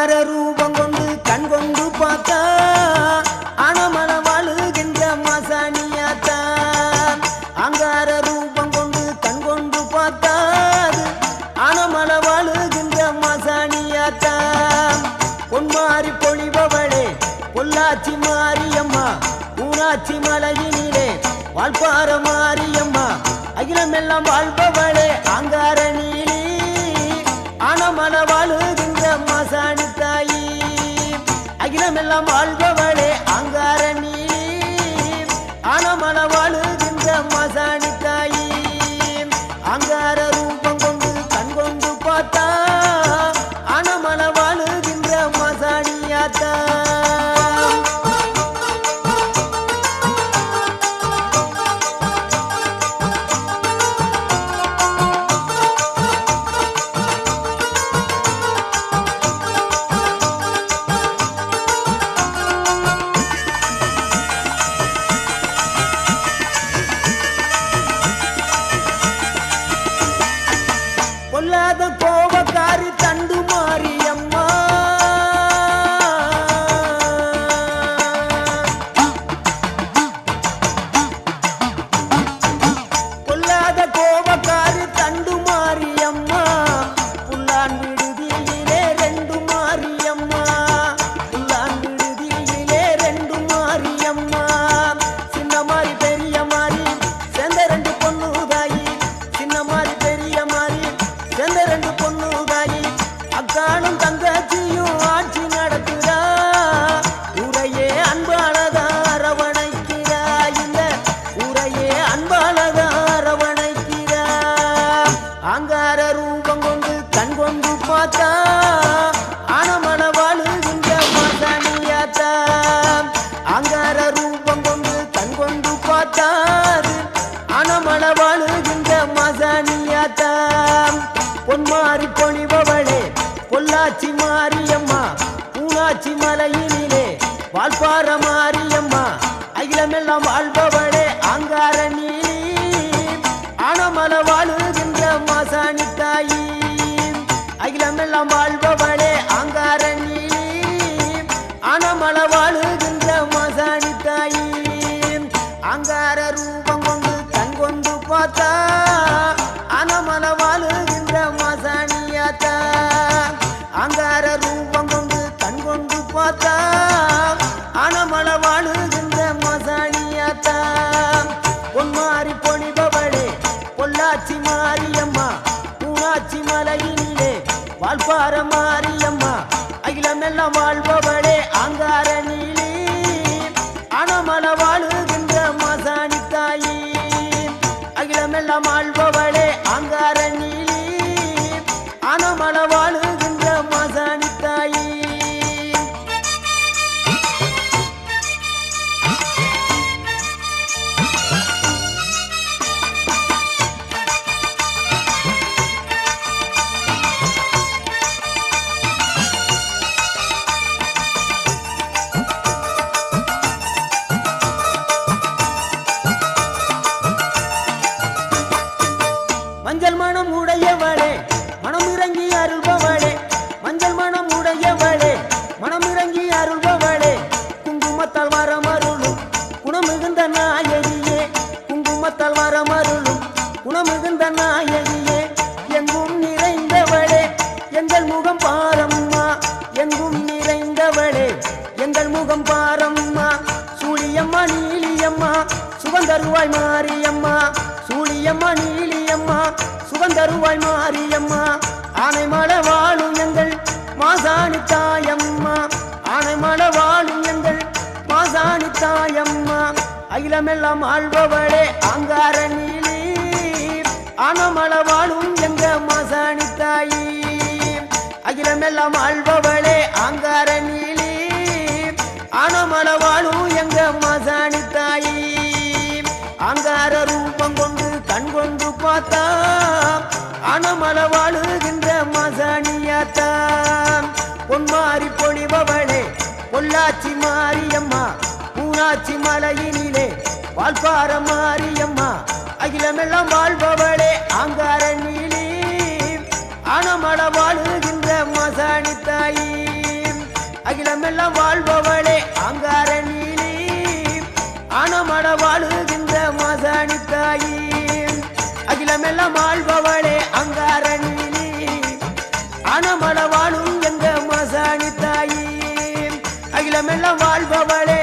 அங்கார ரூபம் கொண்டு கண் கொண்டு பார்த்தா அனமல வாழுகின்ற மாசாணியாத்தான். அங்கார ரூபம் கொண்டு கண் கொண்டு பார்த்தா அனமல வாழுகின்ற மாசாணியாத்தான். பொன்மாரி பொழிபவளே பொள்ளாச்சி மாரியம்மா ஊராட்சி மலையினிலே வாழ்பார மாரியம்மா அகிலமெல்லாம் வாழ்பவளே அங்கார நீலி அனமல வாழுகின்ற மாசாணி தாயி. அகிலமெல்லாம் வாழ்பவளே அங்கார நீலி அனமல வாழுகின்ற மாசாணி தாயி. அங்கார ரூபம் கொண்டு கண் கொண்டு பார்த்தா அனமல வாழுகின்ற மாசாணியாத்தா. பொல்லாத கோபக்காரி தண்டு மாரியம்மா பொல்லாத கோபக்காரி தண்டு மாரியம்மா புல்லான் விடுதியிலே ரெண்டு மாரியம்மா புல்லான் விடுதியிலே ரெண்டு மாரியம்மா. சின்ன மாறி பெரிய மாறி சேர்ந்த ரெண்டு பொண்ணு தாயி. சின்ன மாறி பெரிய மாறி சேர்ந்த ரெண்டு பொண்ணு தாயி. அக்கானும் தங்கச்சியும் ஆட்சி நடத்துறா ஊரையே அன்பாளதா அரவணைக்கிறா. இந்த ஊரையே அன்பாளதா அரவணைக்கிறா. அங்கார ரூபம் கொண்டு கண் கொண்டு பார்த்தா அனமல வாழுகின்ற மாசாணியாத்தா. அங்கார ரூபம் கொண்டு கண் கொண்டு பார்த்தா அனமல வாழுகின்ற மாசாணியாத்தா. பொன்மாரி பொழிபவளே பொள்ளாச்சி மாரியம்மா ஊராட்சி மலையினிலே வாழ்பார மாரியம்மா அகிலமெல்லாம் வாழ்பவளே அங்கார நீலி அனமல வாழுகின்ற மாசாணி தாயி. அகிலமெல்லாம் வாழ்பவளே அங்கார நீலி அனமல வாழுகின்ற மாசாணி தாயி. அங்கார ரூபம் கொண்டு கண் கொண்டு பார்த்தா அனமல வாழுகின்ற மாசாணியாத்தா. அங்கார ரூபம் கொண்டு கண் கொண்டு பார்த்தா அனமல வாழுகின்ற மாசாணியாத்தா. பொன்மாரி பொழிபவளே பொள்ளாச்சி மாரியம்மா ஊராட்சி மலையினிலே வாழ்பார மாரியம்மா அகிலமெல்லாம் வாழ்பவளே அங்கார நீலி அனமல வாழுகின்ற மாசாணி தாயி. அகிலமெல்லாம் வாழ்பவளே அங்கார நீலி அனமல வாழுகின்ற மாசாணி தாயி. மஞ்சள் மனம் உடையவளே மனம் இறங்கி அருள்பவளே மஞ்சள் மனம் உடையவளே மனம் இறங்கி அருள்பவளே குங்குமத்தால் வரமருளும் குணமிகுந்த நாயகியே. குங்குமத்தால் வரமருளும் குணமிகுந்த நாயகியே. எங்கும் நிறைந்தவளே எங்கள் முகம் பாரம்மா எங்கும் நிறைந்தவளே எங்கள் முகம் பாரம்மா. சூழியம்மா நீலியம்மா சுகந்தருவாய் மாரியம்மா சூழியம்மா நீலியம்மா சுகந்தருவாய் மாரியம்மா. ஆனைமல வாழும் எங்கள் மாசாணி தாயம்மா ஆனைமல வாழும் எங்கள் மாசாணி தாயம்மா. அகிலமெல்லாம் ஆள்பவளே அங்கார நீலி அனமல வாழும் எங்க மாசாணி தாயி. அகிலமெல்லாம் ஆள்பவளே அங்கார நீலி அனமல வாழும் எங்க மாசாணி தாயி. அங்கார ரூபம் கொண்டு கண் கொண்டு பார்த்தா அனமல வாழுகின்ற மாசாணியாத்தா. பொன்மாரி பொழிபவளே பொள்ளாச்சி மாரியம்மா ஊராட்சி மலையினிலே வாழ்பார மாரியம்மா அகிலமெல்லாம் வாழ்பவளே அங்கார நீலி அனமல வாழுகின்ற மாசாணி தாயி. காலமெல்லாம் வாழ்பவளே